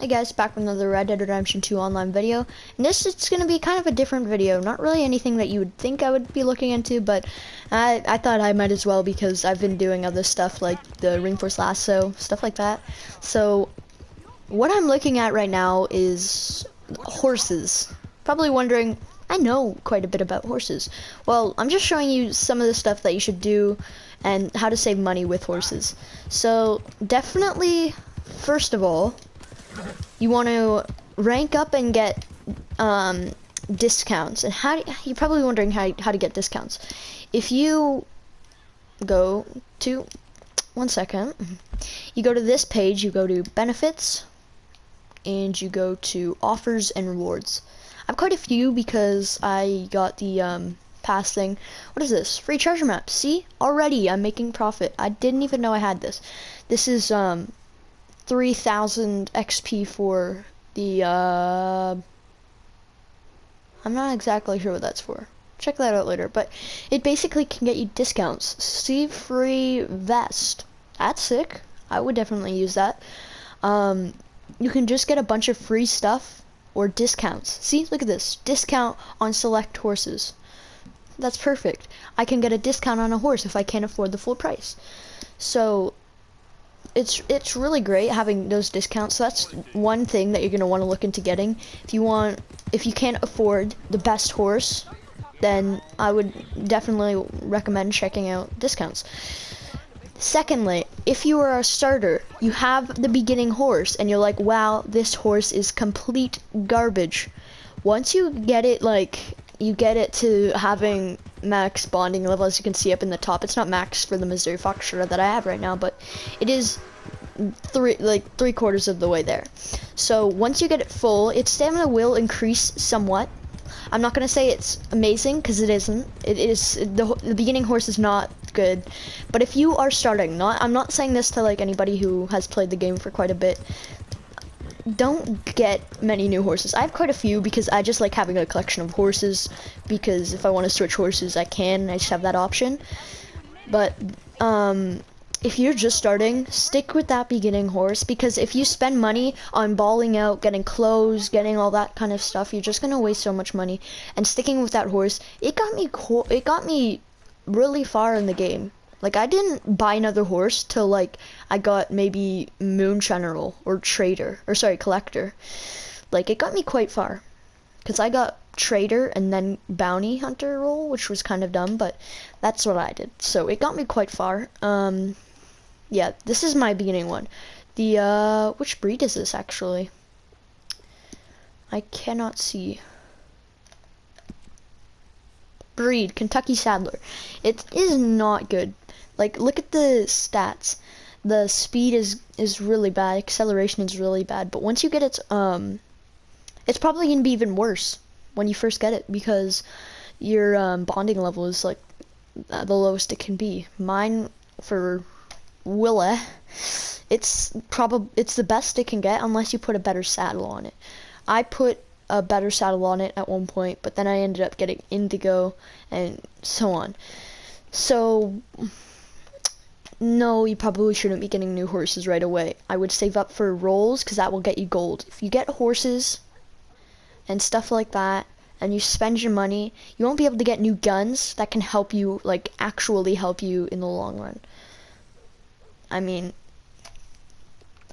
Hey guys, back with another Red Dead Redemption 2 online video. And this is going to be kind of a different video. Not really anything that you would think I would be looking into, but I thought I might as well because I've been doing other stuff like the Reinforced Lasso, stuff like that. So, what I'm looking at right now is horses. Probably wondering, I know quite a bit about horses. Well, I'm just showing you some of the stuff that you should do and how to save money with horses. So, definitely, first of all, you want to rank up and get discounts. And you're probably wondering how to get discounts. If you go to, one second, you go to this page, you go to benefits, and you go to offers and rewards. I have quite a few because I got the pass thing. What is this? Free treasure map. See? Already I'm making profit. I didn't even know I had this. This is 3,000 XP for the I'm not exactly sure what that's for. Check that out later, but it basically can get you discounts. See, free vest. That's sick. I would definitely use that. You can just get a bunch of free stuff or discounts. See, look at this. Discount on select horses. That's perfect. I can get a discount on a horse if I can't afford the full price. So it's really great having those discounts. So that's one thing that you're gonna want to look into getting. If you can't afford the best horse, then I would definitely recommend checking out discounts. Secondly, if you are a starter, you have the beginning horse and you're like, wow, this horse is complete garbage. Once you get it, you get it to having max bonding level, as you can see up in the top. It's not max for the Missouri Fox Shredder that I have right now, but it is three quarters of the way there. So once you get it full, its stamina will increase somewhat. I'm not gonna say it's amazing because it isn't. It is the beginning horse is not good, but if you are starting, I'm not saying this to anybody who has played the game for quite a bit. Don't get many new horses. I have quite a few because I just like having a collection of horses, because if I want to switch horses I can. I just have that option. But if you're just starting, stick with that beginning horse, because if you spend money on balling out, getting clothes, getting all that kind of stuff, you're just gonna waste so much money. And sticking with that horse, it got me really far in the game. I didn't buy another horse till I got maybe Moon General or Trader, or sorry, Collector. It got me quite far, because I got Trader and then Bounty Hunter role, which was kind of dumb, but that's what I did. So it got me quite far. Yeah, this is my beginning one. The which breed is this actually? I cannot see. Breed, Kentucky Saddler. It is not good. Look at the stats. The speed is really bad. Acceleration is really bad. But once you get it's probably gonna be even worse when you first get it, because your bonding level is the lowest it can be. Mine for Willa, it's the best it can get unless you put a better saddle on it. I put a better saddle on it at one point, but then I ended up getting Indigo and so on. So no, you probably shouldn't be getting new horses right away. I would save up for rolls, because that will get you gold. If you get horses and stuff like that and you spend your money, you won't be able to get new guns that can help you, actually help you in the long run. I mean,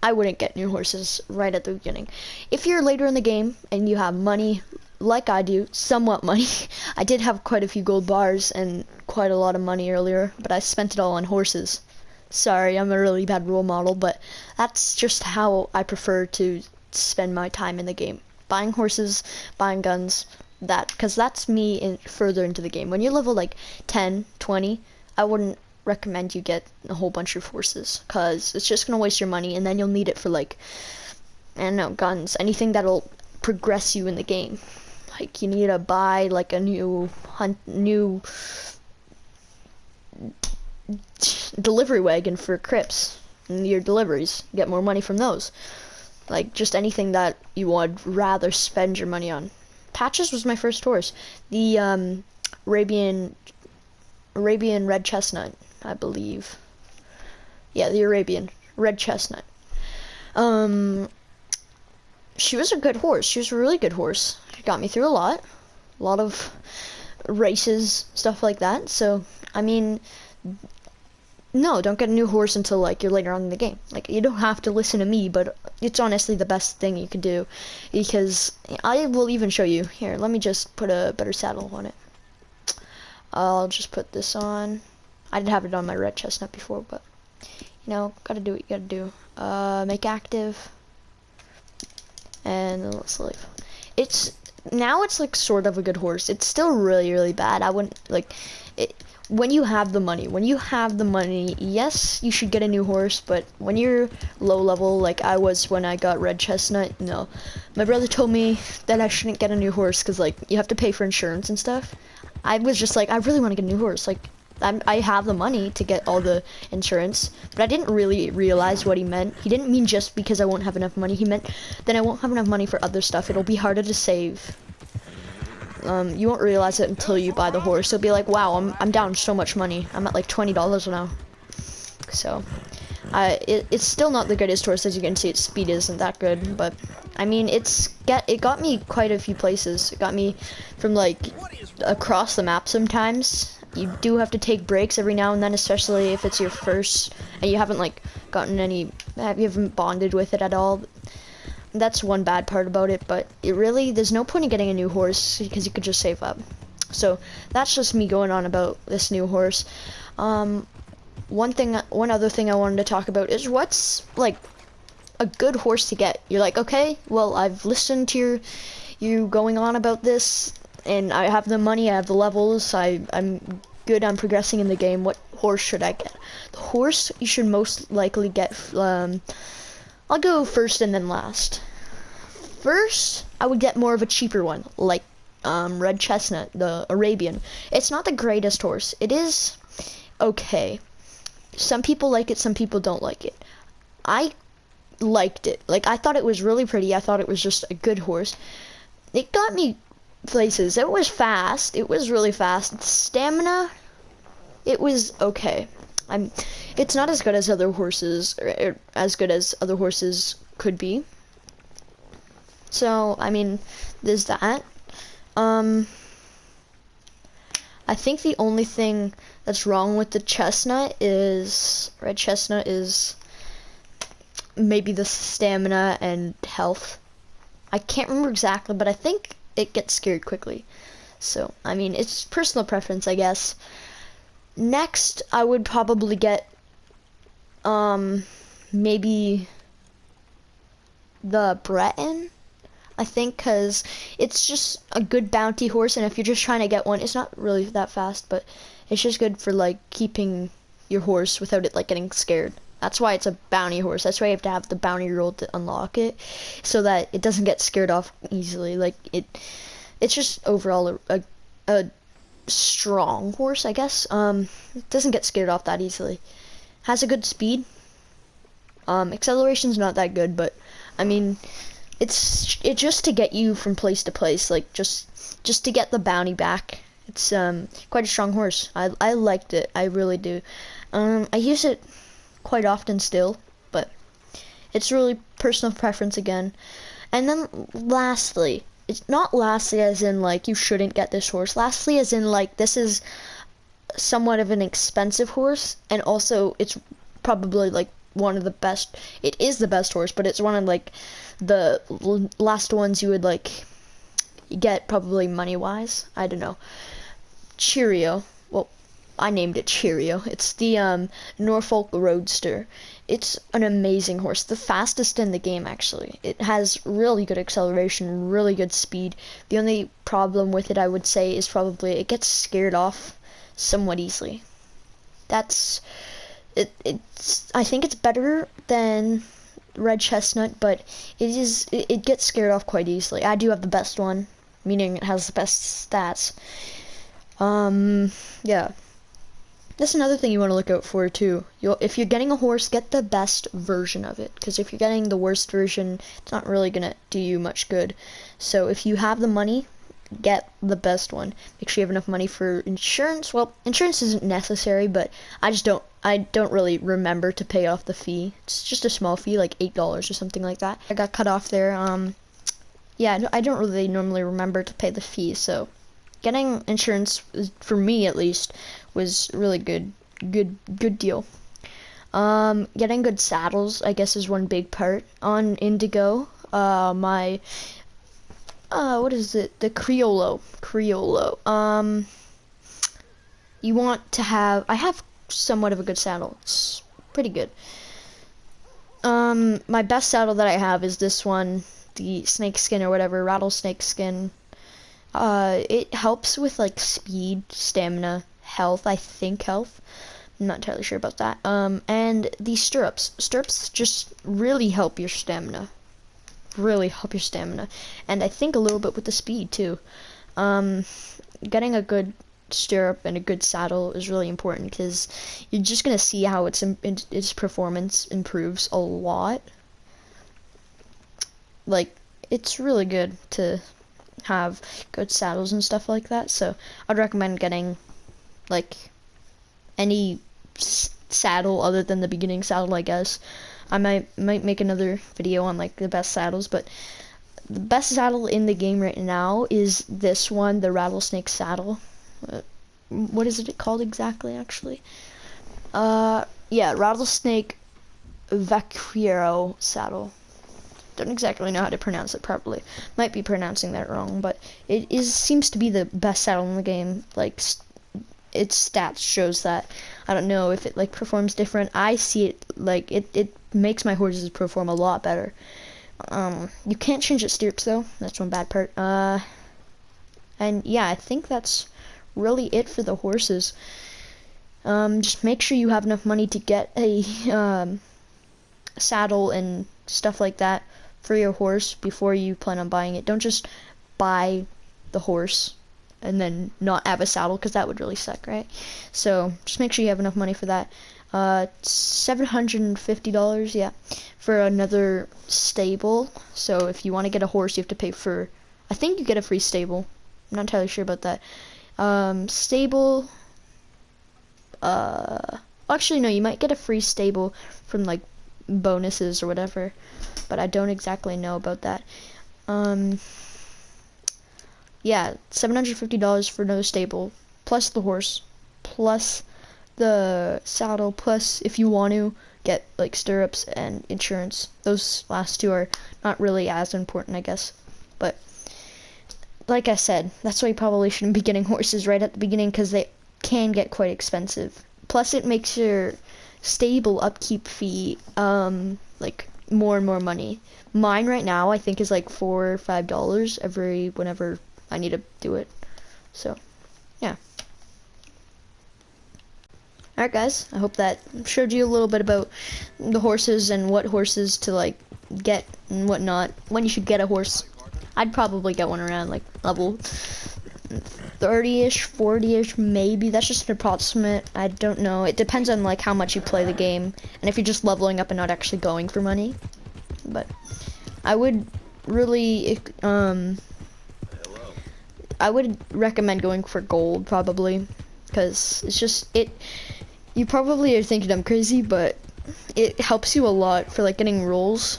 I wouldn't get new horses right at the beginning. If you're later in the game and you have money, like I do, somewhat money. I did have quite a few gold bars and quite a lot of money earlier, but I spent it all on horses. Sorry, I'm a really bad role model, but that's just how I prefer to spend my time in the game. Buying horses, buying guns, because that's me further into the game. When you're level 10, 20, I wouldn't recommend you get a whole bunch of horses, because it's just gonna waste your money, and then you'll need it for I don't know, guns, anything that'll progress you in the game. You need to buy a new delivery wagon for Crips and your deliveries. Get more money from those. Just anything that you would rather spend your money on. Patches was my first horse. The Arabian Red Chestnut, I believe. Yeah, the Arabian Red Chestnut. she was a good horse. She was a really good horse. She got me through a lot of races, stuff like that. So, I mean, no, don't get a new horse until like you're later on in the game. Like, you don't have to listen to me, but it's honestly the best thing you can do, because I will even show you. Here, let me just put a better saddle on it. I'll just put this on. I did have it on my red chestnut before, but you know, gotta do what you gotta do. Make active, and then let's leave. It's like sort of a good horse. It's still really bad. I wouldn't like it. When you have the money, yes, you should get a new horse, but when you're low level, like I was when I got red chestnut, no. My brother told me that I shouldn't get a new horse because, like, you have to pay for insurance and stuff. I was just like, I really want to get a new horse. Like, I have the money to get all the insurance, but I didn't really realize what he meant. He didn't mean just because I won't have enough money. He meant then I won't have enough money for other stuff. It'll be harder to save. You won't realize it until you buy the horse. You'll be like, wow, I'm down so much money. I'm at like $20 now. So, it's still not the greatest horse. As you can see, its speed isn't that good, but I mean, it got me quite a few places. It got me from like across the map sometimes. You do have to take breaks every now and then, especially if it's your first and you haven't like gotten any, you haven't bonded with it at all. That's one bad part about it, but there's no point in getting a new horse because you could just save up. So that's just me going on about this new horse. One other thing I wanted to talk about is what's like a good horse to get. You're like, okay, well, I've listened to you going on about this, and I have the money, I have the levels, I'm good, I'm progressing in the game. What horse should I get? The horse you should most likely get, I'll go first and then last. First, I would get more of a cheaper one, like red chestnut, the Arabian. It's not the greatest horse. It is okay. Some people like it, some people don't like it. I liked it. Like, I thought it was really pretty. I thought it was just a good horse. It got me places. It was fast. It was really fast. Stamina, it was okay. It's not as good as other horses, or as good as other horses could be. So, I mean, there's that. I think the only thing that's wrong with the red chestnut is maybe the stamina and health. I can't remember exactly, but I think it gets scared quickly. So, I mean, it's personal preference, I guess. Next, I would probably get, maybe the Breton, I think, because it's just a good bounty horse, and if you're just trying to get one, it's not really that fast, but it's just good for, like, keeping your horse without it, like, getting scared. That's why it's a bounty horse. That's why you have to have the bounty roll to unlock it, so that it doesn't get scared off easily. Like, it's just overall a strong horse, I guess. It doesn't get scared off that easily. Has a good speed. Acceleration's not that good, but I mean, it's just to get you from place to place, like just to get the bounty back. It's quite a strong horse. I liked it. I really do. I use it quite often still, but it's really personal preference again. And then lastly, it's not lastly as in like you shouldn't get this horse. Lastly as in like this is somewhat of an expensive horse, and also it's probably like one of the best. It is the best horse, but it's one of like the last ones you would like get probably money wise. I don't know. Cheerio. Well, I named it Cheerio. It's the Norfolk Roadster. It's an amazing horse, the fastest in the game actually. It has really good acceleration, really good speed. The only problem with it, I would say, is probably it gets scared off somewhat easily. That's it. I think it's better than red chestnut, but it gets scared off quite easily. I do have the best one, meaning it has the best stats. Yeah. That's another thing you want to look out for too. If you're getting a horse, get the best version of it, because if you're getting the worst version, it's not really gonna do you much good. So if you have the money, get the best one. Make sure you have enough money for insurance. Well, insurance isn't necessary, but I don't really remember to pay off the fee. It's just a small fee, like $8 or something like that. I got cut off there. yeah, I don't really normally remember to pay the fee, so getting insurance, for me at least, was really good deal. Getting good saddles, I guess, is one big part. On Indigo, my, what is it? The Criollo. You want to have, I have somewhat of a good saddle. It's pretty good. My best saddle that I have is this one, the snake skin or whatever, rattlesnake skin. It helps with like speed, stamina, health, I think health. I'm not entirely sure about that. And the stirrups. Stirrups just really help your stamina. Really help your stamina. And I think a little bit with the speed too. Getting a good stirrup and a good saddle is really important because you're just gonna see how its performance improves a lot. Like, it's really good to have good saddles and stuff like that, so I'd recommend getting like any saddle other than the beginning saddle, I guess. I might make another video on like the best saddles, but the best saddle in the game right now is this one, the rattlesnake saddle. What is it called exactly, actually? Yeah, rattlesnake vaquero saddle. Don't exactly know how to pronounce it properly. Might be pronouncing that wrong, but seems to be the best saddle in the game. Like, its stats shows that. I don't know if it like performs different. I see it like it makes my horses perform a lot better. You can't change its stirrups though. That's one bad part. And yeah, I think that's really it for the horses. Just make sure you have enough money to get a saddle and stuff like that for your horse before you plan on buying it. Don't just buy the horse and then not have a saddle, because that would really suck, right? So just make sure you have enough money for that. $750, yeah, for another stable. So if you want to get a horse, you have to pay for, I think you get a free stable. I'm not entirely sure about that. Stable, actually no, you might get a free stable from like bonuses or whatever, but I don't exactly know about that. Yeah, $750 for no stable, plus the horse, plus the saddle, plus if you want to get like stirrups and insurance. Those last two are not really as important, I guess. But like I said, that's why you probably shouldn't be getting horses right at the beginning, because they can get quite expensive. Plus it makes your stable upkeep fee like more and more money. Mine right now I think is like $4 or $5 whenever I need to do it. So yeah. Alright guys, I hope that showed you a little bit about the horses and what horses to like get and whatnot, when you should get a horse. I'd probably get one around like level 30-ish, 40-ish maybe. That's just an approximate. I don't know. It depends on like how much you play the game and if you're just leveling up and not actually going for money. But I would really I would recommend going for gold probably, because it's just you probably are thinking I'm crazy, but it helps you a lot for like getting rolls,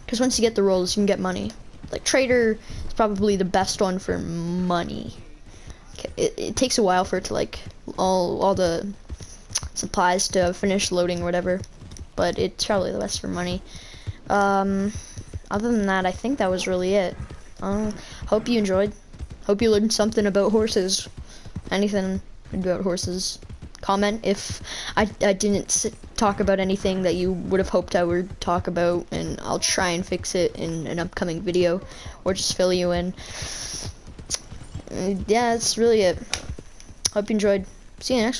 because once you get the rolls you can get money. Like trader is probably the best one for money. It takes a while for it to like all the supplies to finish loading or whatever, but it's probably the best for money. Other than that, I think that was really it. Hope you enjoyed. Hope you learned something about horses. Anything about horses. Comment if I didn't talk about anything that you would have hoped I would talk about, and I'll try and fix it in an upcoming video, or just fill you in. Yeah, that's really it. Hope you enjoyed. See you next one.